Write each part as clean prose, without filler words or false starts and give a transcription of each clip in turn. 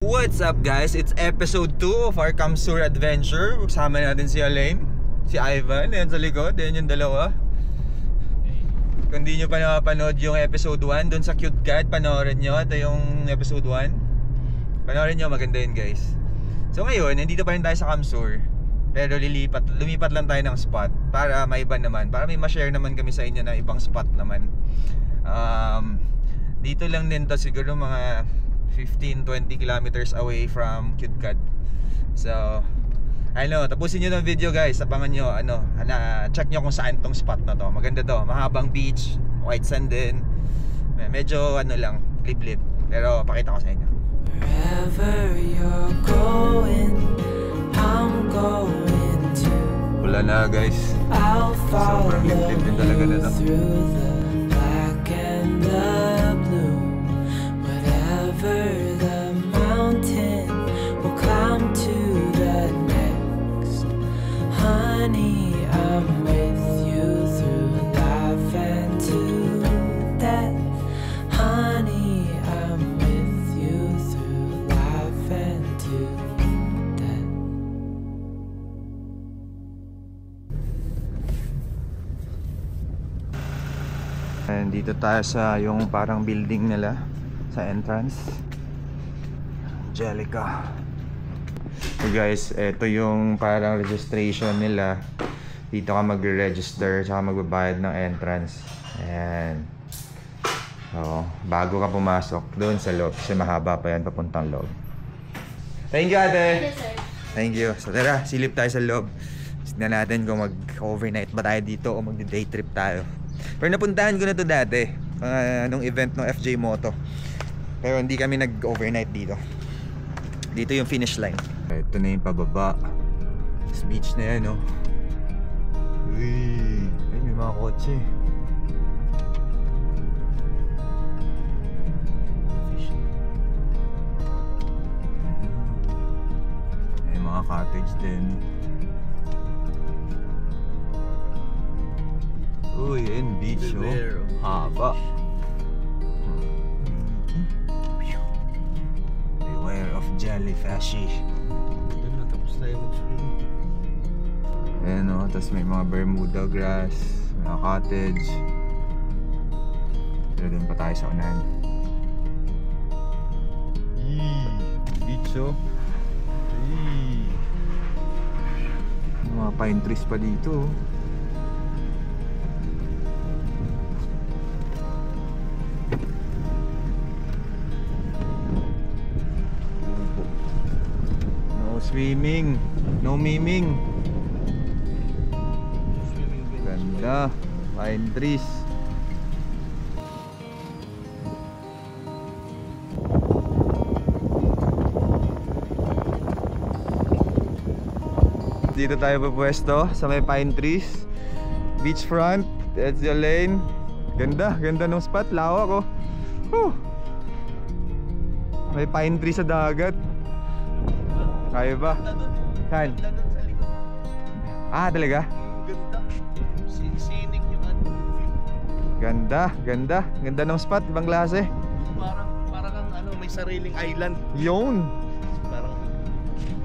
What's up guys? It's episode 2 of our Kamsur adventure. Kasama natin si Alain, si Ivan, yan sa likod, yan yung dalawa. Kung di nyo pa nakapanood yung episode 1 dun sa Cute Cat, panoorin nyo. Ito yung episode 1. Panoorin nyo, maganda yun guys. So ngayon, nandito pa rin tayo sa Kamsur. Pero lumipat lang tayo ng spot para maiba naman, para may ma-share naman kami sa inyo na ibang spot naman. Dito lang din to, siguro mga 15-20 kilometers away from Cute Cat. So tapusin nyo ng video guys. Abangan nyo, check nyo kung saan tong spot na to. Maganda to, mahabang beach, white sand din. Medyo lang, liblib. Pero pakita ko sa inyo. Wherever you're going, I'm going to. Wala na guys. Sobrang liblib din talaga na to. Through the black and the blue, whatever the mountain will climb to the next. Honey, I'm with you through life and to death. Honey, I'm with you through life and to death. And dito tayo sa yung parang building nila sa entrance, Angelica. So guys, ito yung parang registration nila. Dito ka magre-register tsaka magbabayad ng entrance. Ayan. So, bago ka pumasok doon sa loob, kasi mahaba pa yan papuntang loob. Thank you ate. Yes, sir. Thank you. So tara, silip tayo sa loob. Tignan natin kung mag-overnight ba tayo dito o mag-day trip tayo. Pero napuntahan ko na to dati, nung event ng FJ Moto. Pero hindi kami nag-overnight dito. Dito yung finish line. Ito na yung pababa. This beach na yan, no? Uy, ay may mga kotse. May mga cottage din. Uy, yun, beach, oh. Haba. Beware of jellyfishy. Ito na, tapos tayo mag-swim. Ayan, oh, tapos may mga Bermuda grass, mga cottage. Pero dun pa tayo sa unahan. Beach, oh. Mga pine trees pa dito, oh. Swimming, no miming. Ganda, pine trees. Dito tayo pupwesto sa may pine trees, beachfront. That's the lane. Ganda, ganda ng spot, lawak, oh. May pine tree sa dagat. Kaya ba? Saan? Ah, talaga? Ganda. Scenic yung Ganda, ganda. Ganda ng spot, ibang klase. Parang may sariling island. Yun. Parang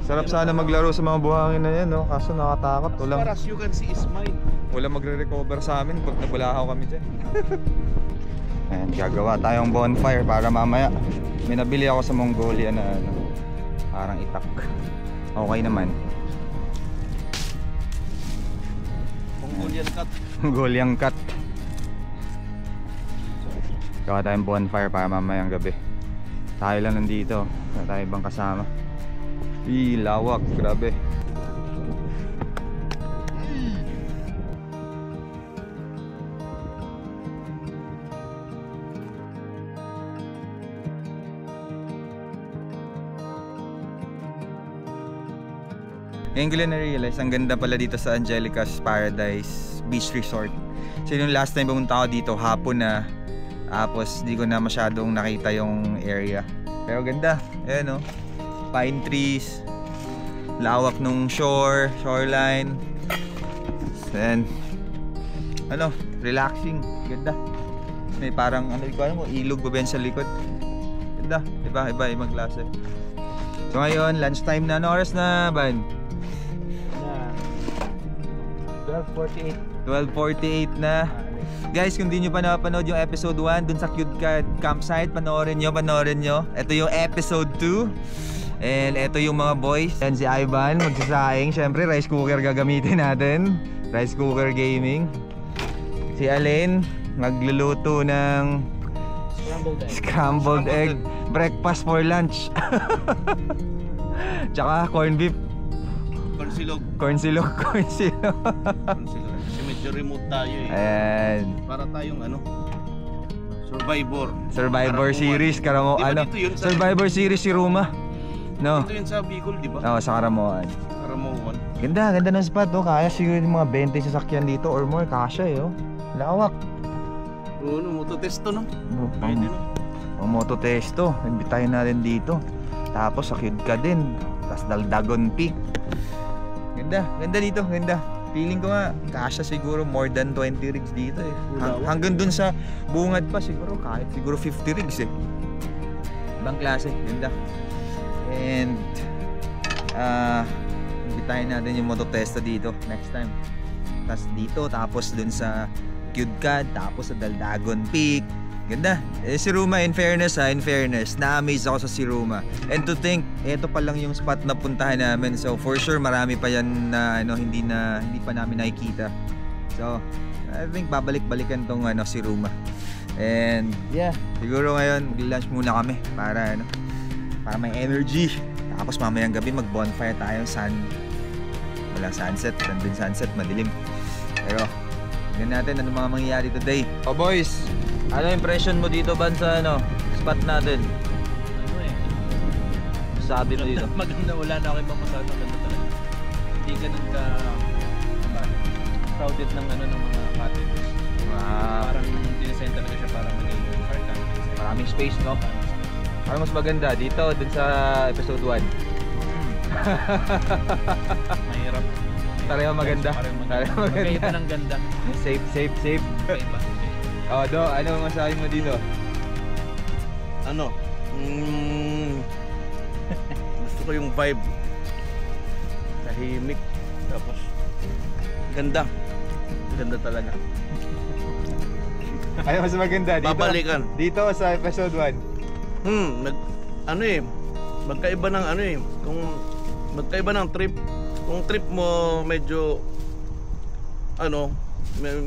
Sarap sana maglaro sa mga buhangin na yan, no? Kaso nakatakot. as far as you can see is mine. Walang magre-recover sa amin pag nabulahaw kami dyan. Ayan, gagawa tayong bonfire para mamaya. May nabili ako sa Mongolia na parang itak. Okay naman. Mongolian cat. Mongolian cat. Gawa tayong bonfire para mamayang gabi. Tayo lang nandito. Wala tayo ibang kasama. Lawak, grabe. Ngayon ko lang na-realize, ang ganda pala dito sa Angelica's Paradise Beach Resort. So yung last time pumunta ako dito, hapon na. Tapos di ko na masyadong nakita yung area. Pero ganda, ayan, oh. Pine trees, lawak nung shoreline. Then relaxing, ganda. May parang ano, ikaw mo, ilog ba sa likod. Ganda, iba ibang klase. So ngayon, lunchtime na. Ano oras na, Ban? 12:48. 12:48 na. Guys, kung di nyo pa napanood yung episode 1 dun sa Cute Campsite, panoorin nyo. Ito yung episode 2. And ito yung mga boys. Yan si Ivan, magsasaing. Syempre, rice cooker gagamitin natin. Rice cooker gaming. Si Alin, magluluto ng scrambled egg. Breakfast for lunch. Tsaka corned beef. Corn silog. Kasi medyo remote tayo eh. Ayan. Para tayong ano, Survivor Survivor series, Karamo, Di ba ano? dito yun sa- Survivor series si Ruma. No? Ito yun sa Bicol, di ba? Oo, sa Karamoan. Karamoan. Ganda ng spot, oh. Kaya siguro yung mga 20 sasakyan dito or more, kasya eh, oh. Lawak. Oo, mototesto no? Pang Pwede no? mototesto, imbitahin natin dito. Tapos sa Kidka din. Tapos Daldagon Peak. Ganda dito, ganda. Feeling ko nga, kasya siguro more than 20 rigs dito eh. Hanggang dun sa bungad pa siguro, kahit siguro 50 rigs eh. Ibang klase, ganda. And imbitahin natin yung mototesto dito next time. Tapos dito, tapos dun sa Cudcad, tapos sa Daldagon Peak. Ganda. Si Ruma, in fairness, na-amaze ako sa si Ruma. And to think, eto pa lang yung spot na puntahan namin. So for sure, marami pa yan na hindi pa namin nakikita. So I think babalik-balikan tong si Ruma. And yeah, siguro ngayon mag-lunch muna kami para may energy. Tapos mamayang gabi mag-bonfire tayo, walang sunset, nandun sunset, madilim. Pero tingnan natin ano mga mangyayari today. Oh boys, ano impression mo dito ban sa spot natin? Ano eh, Sabi mo dito. maganda, wala na ako ibang masabi, maganda talaga. Hindi ganun ka crowded ng ng mga cottages. Wow. Parang dinesign talaga siya para maging park camping. Maraming space, no? Ano mas maganda dito dun sa episode 1? Mahirap. Pareho maganda. Pareho Pareho maganda. Magkaiba ng ganda. Safe. Magkaiba. Oh, Do, ano masabi mo dito? Ano? Gusto ko yung vibe. Tahimik. Tapos ganda. Ganda talaga. Ano mas maganda dito? Babalikan. Dito sa episode 1. Magkaiba ng kung magkaiba ng trip. Kung trip mo medyo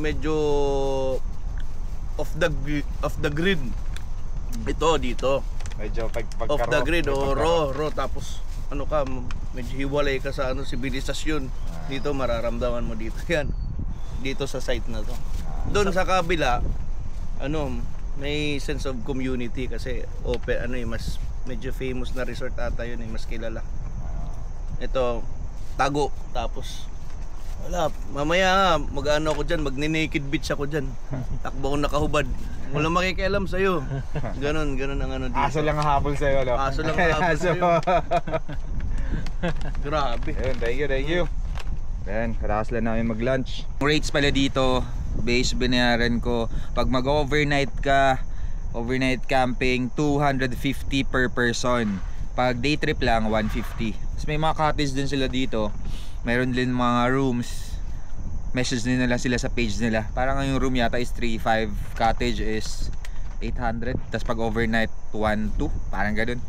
medyo off the grid. Ito dito. Medyo Off the grid o raw tapos medyo hiwalay ka sa sibilisasyon. Dito mararamdaman mo dito yan. Dito sa site na to. Doon sa kabila may sense of community kasi open mas medyo famous na resort ata yun mas kilala. Ito tago tapos wala mamaya mag-ano ako diyan magne-naked beach ako diyan. Takbo ako nakahubad. Wala makikialam sa iyo. Ganon ang dito. Aso lang habol sa iyo, Aso lang habol sa'yo. Grabe. Ayun, thank you. Then, katakas lang namin mag-lunch. Rates pala dito, base binayaran ko. Pag mag-overnight ka, overnight camping, 250 per person. Pag day trip lang, 150. Tapos may mga cottage din sila dito. Meron din mga rooms. Message din nila sila sa page nila. Parang yung room yata is 3-5, cottage is 800. Tapos pag overnight, 1-2, parang ganun.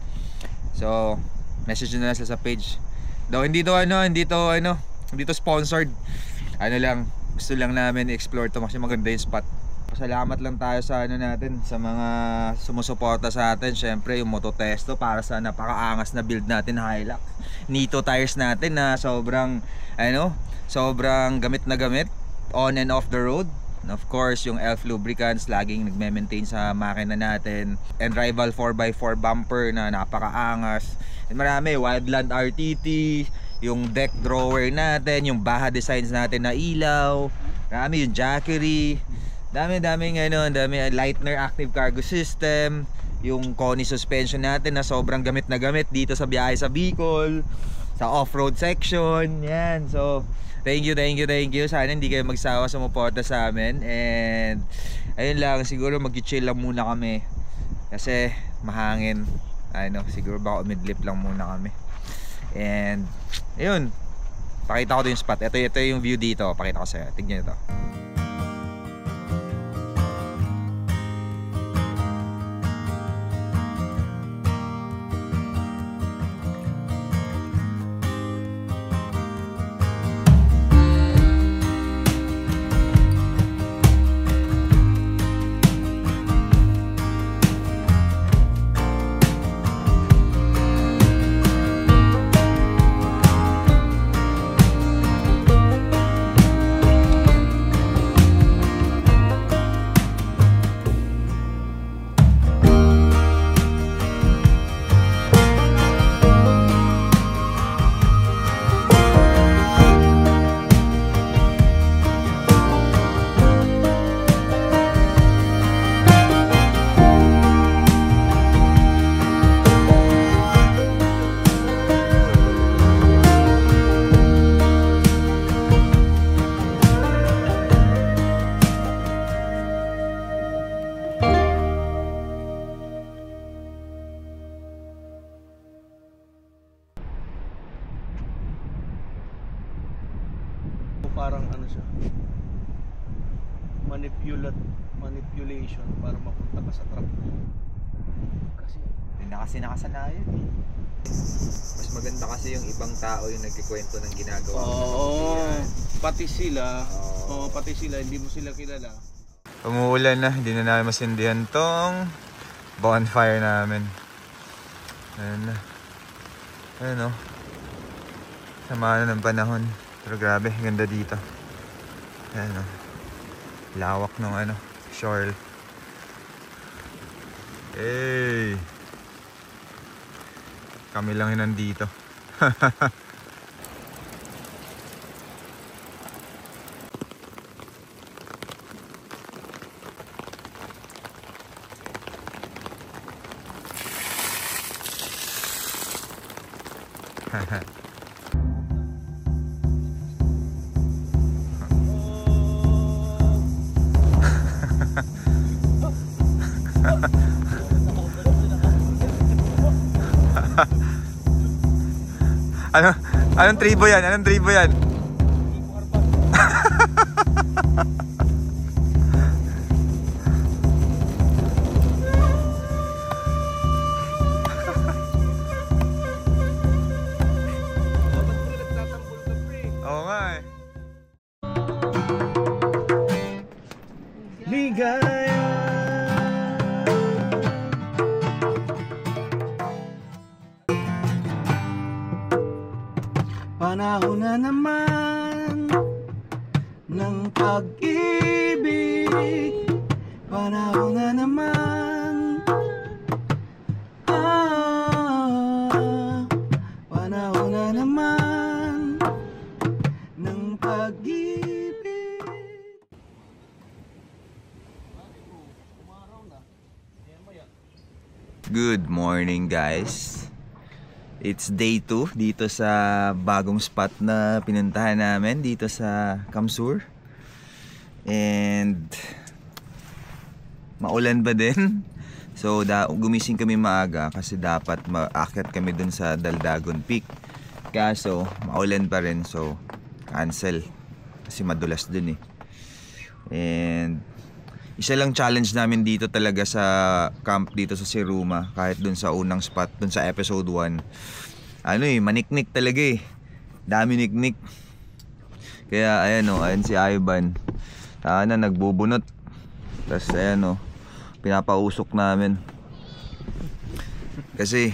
So, message nila sila sa page. Though hindi to sponsored. Gusto lang namin i-explore to kasi maganda yung spot. Pasalamat lang tayo sa natin, sa mga sumusuporta sa atin. Syempre yung Mototesto para sa napakaangas na build natin, Hilux. Nito tires natin na sobrang gamit na gamit on and off the road. And of course yung Elf Lubricants laging nagme-maintain sa makina natin. And Rival 4x4 bumper na napakaangas. And marami, Wildland RTT, yung deck drawer natin, yung Baja Designs natin na ilaw, marami yung Jackery, dami lightener active cargo system, yung Koni suspension natin na sobrang gamit na gamit dito sa biyahe sa Bicol, sa off-road section. Yan, so thank you. Sana hindi kayo magsawa sa sumuporta sa amin. And ayun lang, siguro mag-chill lang muna kami kasi mahangin. Siguro baka umidlip lang muna kami. And ayun, pakita ko din yung spot. Ito yung view dito. Pakita ko sa'yo. Tignan nyo to. Parang ano siya, manipulation para mapunta ka sa trap. Kasi hindi na kasi nakasanayan eh. Mas maganda kasi yung ibang tao yung nagkikwento ng ginagawa. Pati sila, hindi mo sila kilala. Umuulan na, hindi na namin masindihan tong bonfire namin. Ayun na. Ayun o. Sama na ng panahon. Pero grabe, ganda dito. Ayan o. Lawak ng ano, shore. Hey! Kami lang yun nandito. Anong tribo yan? Anong tribo yan? Oo nga eh. Ligaya. Panahon na naman ng pag-ibig. Panahon na naman. Panahon na naman ng pag-ibig. Good morning guys. It's day 2 dito sa bagong spot na pinuntahan namin dito sa Kamsur. And maulan ba din? So gumising kami maaga kasi dapat maakyat kami dun sa Daldagon Peak. Kaso maulan pa rin, so cancel kasi madulas dun eh. And isa lang challenge namin dito talaga sa camp dito sa Siruma, kahit dun sa unang spot, dun sa episode 1. Ano eh, maniknik talaga eh. Dami niknik. Kaya ayan o, ayan si Ivan. Na nagbubunot. Tapos ayan o, pinapausok namin. Kasi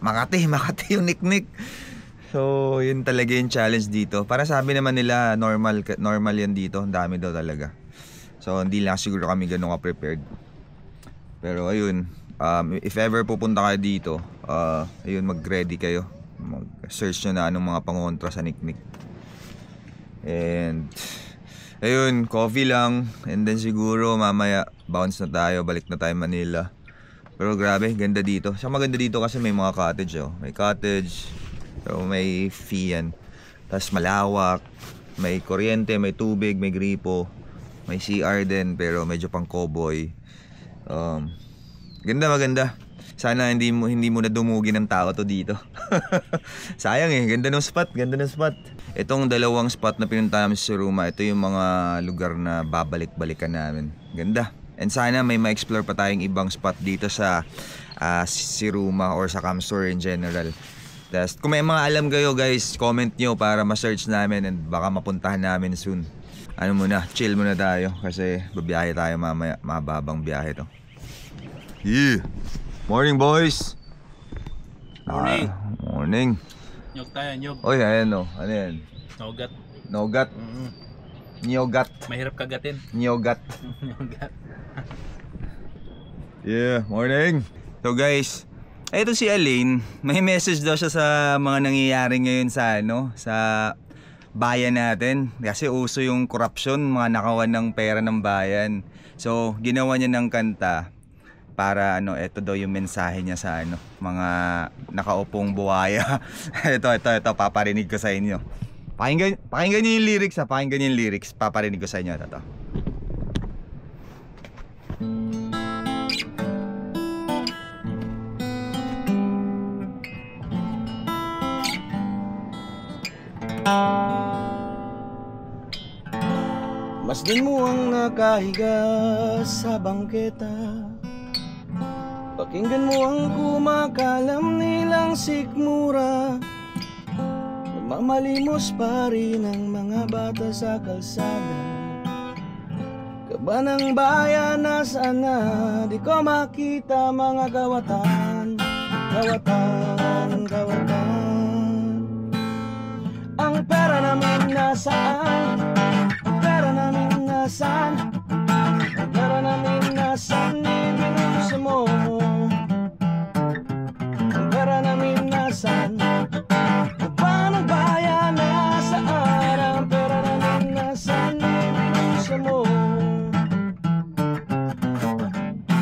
Makati yung niknik. So yun talaga yung challenge dito. Para sabi naman nila normal yan dito. Ang dami daw talaga. So hindi lang siguro kami ganun ka-prepared. Pero ayun, if ever pupunta kayo dito, ayun, mag-ready kayo. Mag-search nyo na anong mga pangontra sa niknik. And ayun, coffee lang. And then siguro mamaya bounce na tayo, balik na tayo Manila. Pero grabe, ganda dito. Siya maganda dito kasi may mga cottage oh. May cottage, pero may fee yan. Tapos malawak, may kuryente, may tubig, may gripo. May CR din pero medyo pang cowboy. Ganda, maganda. Sana hindi mo na dumugin ng tao to dito. Sayang ganda ng spot, ganda ng spot. Itong dalawang spot na pinunta namin sa Siruma, ito yung mga lugar na babalik-balikan namin. Ganda. And sana may ma-explore pa tayong ibang spot dito sa Siruma or sa Camsur in general. Tas, kung may mga alam kayo guys, comment nyo para ma-search namin and baka mapuntahan namin soon. Ano muna, chill muna tayo kasi babiyahe tayo mamaya, mababang biyahe to. Yeah. Morning boys. Morning. Morning. Nyog tayo, nyog. Oy, ayan o. Ano yan? Nogat. Nogat. Nyogat. Mahirap kagatin. Nyogat. Nogat. Yeah, morning. So guys, ito si Elaine, may message daw siya sa mga nangyayari ngayon sa bayan natin. Kasi uso yung corruption, mga nakawan ng pera ng bayan. So, ginawa niya ng kanta para ito daw yung mensahe niya sa mga nakaupong buhaya. ito, paparinig ko sa inyo. Pakinggan niyo yung lyrics pakinggan niyo yung lyrics. Paparinig ko sa inyo ito. Masdan mo ang nakahiga sa bangketa, pakinggan mo ang kumakalam nilang sikmura, namamalimos pa rin ang mga bata sa kalsada. Kaba ng bayan, nasaan na? Di ko makita mga kawatan, kawatan, kawatan. Ang pera namin nasaan? Ang pera namin nasaan? Ang pera namin nasaan? Ibinusa mo. Ang pera namin nasaan? Kaba ng bayan, nasaan? Ang pera namin nasaan? Ibinusa mo.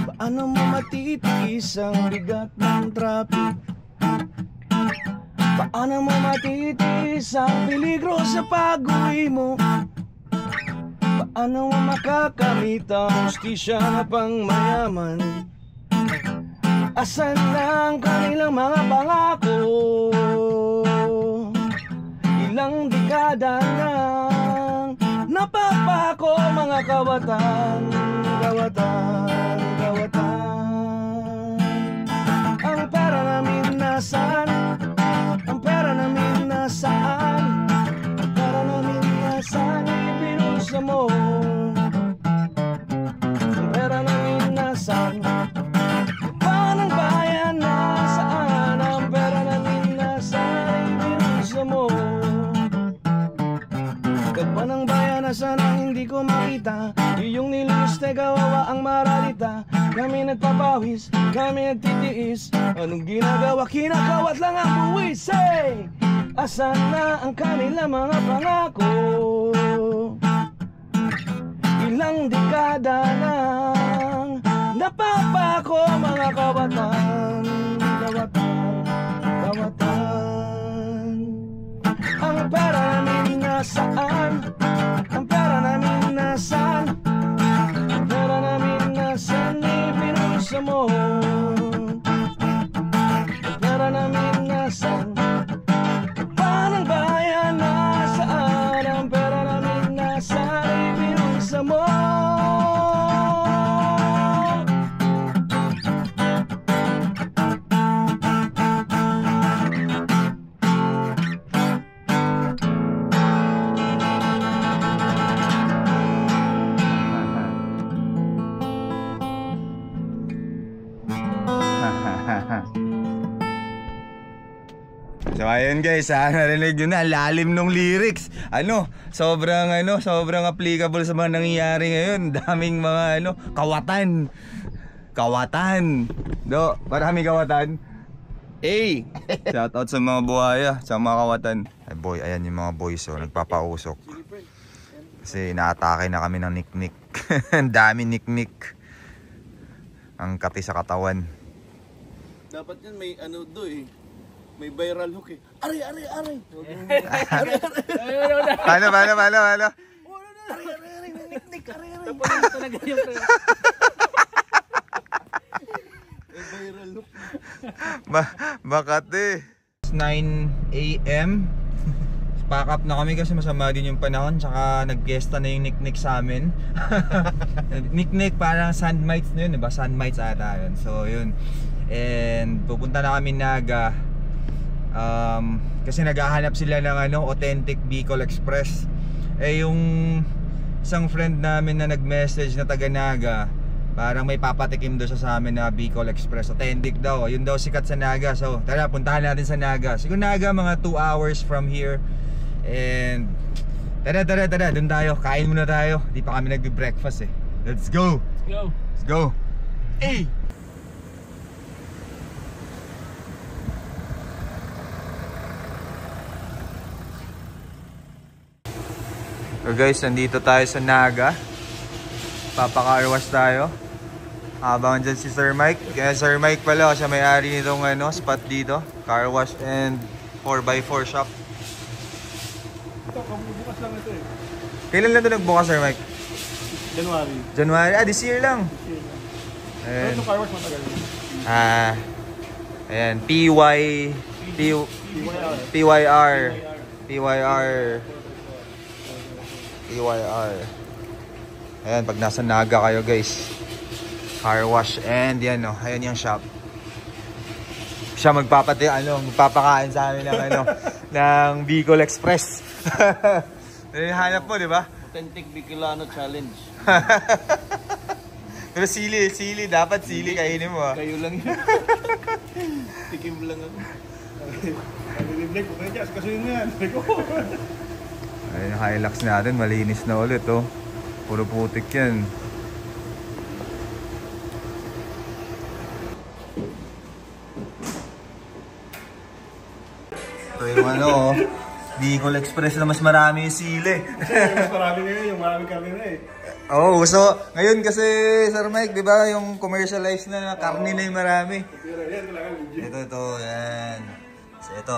Paano mo matitiis ang bigat ng traffic? Paano mo matitiis ang peligro sa pag-uwi mo? Paano mo makakamit ang hustisya na pangmayaman? Asan na ang kanilang mga pangako? Ilang dekada nang napapako mga kawatan, kawatan, kawatan. Ang pera namin nasaan? Ang pera namin nasaan? Ang pera namin nasaan? Ibinusa mo. Ang pera namin nasaan? Kaba ng bayan, nasaan? Ang pera namin nasaan? Ibinusa mo. Kaba ng bayan, nasaan? Hindi ko makita. Iyong niluluste, kawawa ang maralita. Kami nagpapawis, kami nagtitiis. Anong ginagawa? Kinakawat lang ang buwis. Hey! Asan na ang kanilang mga pangako? Ilang dekada nang napapako mga kawatan, kawatan, kawatan. Ang pera namin nasaan? Ang pera namin nasaan? Ang pera namin nasaan? Ibinusa mo. Ang pera namin nasaan? Panang bayan, nasaan? Ang pera namin nasaan? Ibinusa mo. So ayun guys, narinig nyo na, lalim nung lyrics. Sobrang applicable sa mga nangyayari ngayon. Daming mga kawatan. Kawatan. Maraming kawatan. Hey! Shout out sa mga buhaya, sa mga kawatan. Ay boy, ayan yung mga boys nagpapausok. Kasi inaatake na kami ng niknik. Ang dami niknik. Ang kati sa katawan. Dapat yan may may viral hook eh. Aray! Paano? Aray! Niknik! Aray! Tapos talaga yung May viral hook. Makati. 9 AM. Pack up na kami kasi masama din yung panahon. Tsaka nag-fiesta na yung Nick sa amin. Nick parang sand mites na yun, diba? Sand mites ata yun. So yun. And pupunta na kami Naga. Kasi naghahanap sila ng authentic Bicol Express. Yung isang friend namin na nag-message na taga Naga, parang may papatikim doon sa amin na Bicol Express. Authentic daw. Yun daw sikat sa Naga. So tara, puntahan natin sa Naga. Siguro Naga mga 2 hours from here. And tara, doon tayo. Kain muna tayo. Di pa kami nagbe-breakfast eh. Let's go. Let's go. Hey. So guys, nandito tayo sa Naga. Papaka-carwash tayo. Habang dyan si Sir Mike. Kaya Sir Mike pala, siya may-ari nitong spot dito. Car wash and 4x4 shop. Ito, bukas lang ito eh. Kailan lang ito nagbukas, Sir Mike? January. This year lang. Pero ito car wash matagal. Ayan, PYR. Ayan, pag nasa Naga kayo guys, car wash and yan ayan yung shop. Siya magpapakain sa amin ng ng Bicol Express. Hanap mo, di ba? Authentic Bicolano challenge. Pero sili, dapat sili kainin mo. Kayo lang yun. Tikim lang ako. Nag-reflect ko kaya kasi yun yan. Ayun yung Hilux natin, malinis na ulit puro putik yan. Ito yung Bicol Express na mas marami yung sili. Mas marami ngayon, yung maraming karne na eh. Oo, so ngayon kasi Sir Mike, di ba yung commercialized na karne na yung marami. Ito, yan. So ito,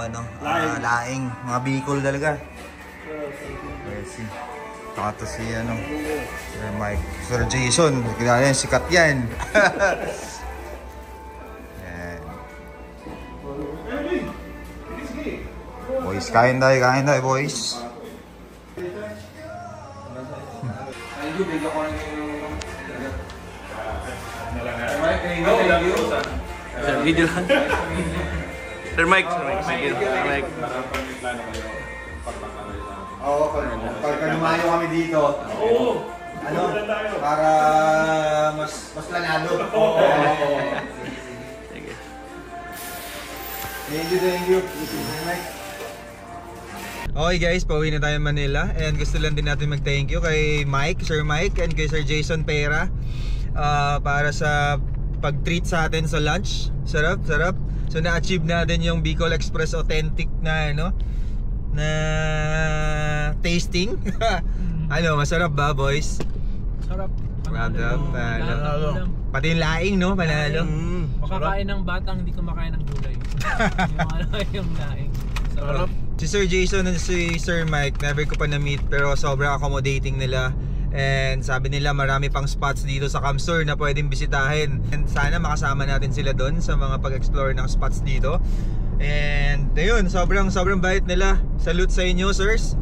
laing, mga Bicol talaga. Let's see. Ito si Sir Mike, Sir Jason, yan, sikat yan. Yan. Boys, kain tayo boys. Sir, video lang. Sir Mike. Oo, pagka lumayo kami dito. Para mas planado. Thank you. Okay guys, pauwi na tayo Manila. And gusto lang din natin mag-thank you kay Sir Mike and kay Sir Jason Pera para sa pag-treat sa atin sa lunch. Sarap. So na-achieve natin yung Bicol Express authentic na na tasting. Masarap ba boys? Sarap. Panalo. Pati yung laing panalo. Makakain ng batang hindi kumakain ng gulay. yung laing. Sarap. Si Sir Jason and si Sir Mike, never ko pa na-meet pero sobrang accommodating nila. And sabi nila marami pang spots dito sa Camsur na pwedeng bisitahin. And sana makasama natin sila doon sa mga pag-explore ng spots dito. And ayun, sobrang bait nila. Salute sa inyo, sirs.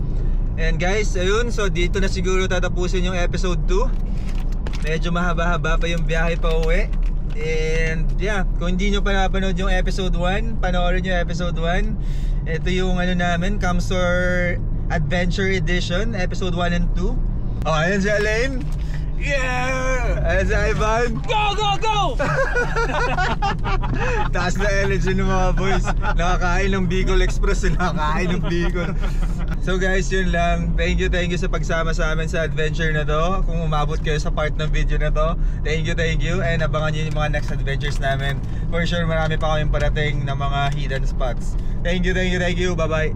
And guys, ayun, so dito na siguro tatapusin yung episode 2. Medyo mahaba-haba pa yung biyahe pa uwi. And yeah, kung hindi nyo pa napanood yung episode 1, panoorin nyo episode 1. Ito yung namin, Camsur Adventure Edition, episode 1 and 2. Oh, ayan si Alain. Yeah! Ayan si Ivan. Go! Taas na energy ng mga boys. Nakakain ng Bicol Express. Nakakain ng Bicol. So guys, yun lang. Thank you sa pagsama sa amin sa adventure na to. Kung umabot kayo sa part ng video na to, thank you. And abangan nyo yung mga next adventures namin. For sure, marami pa kaming parating na mga hidden spots. Thank you. Bye-bye.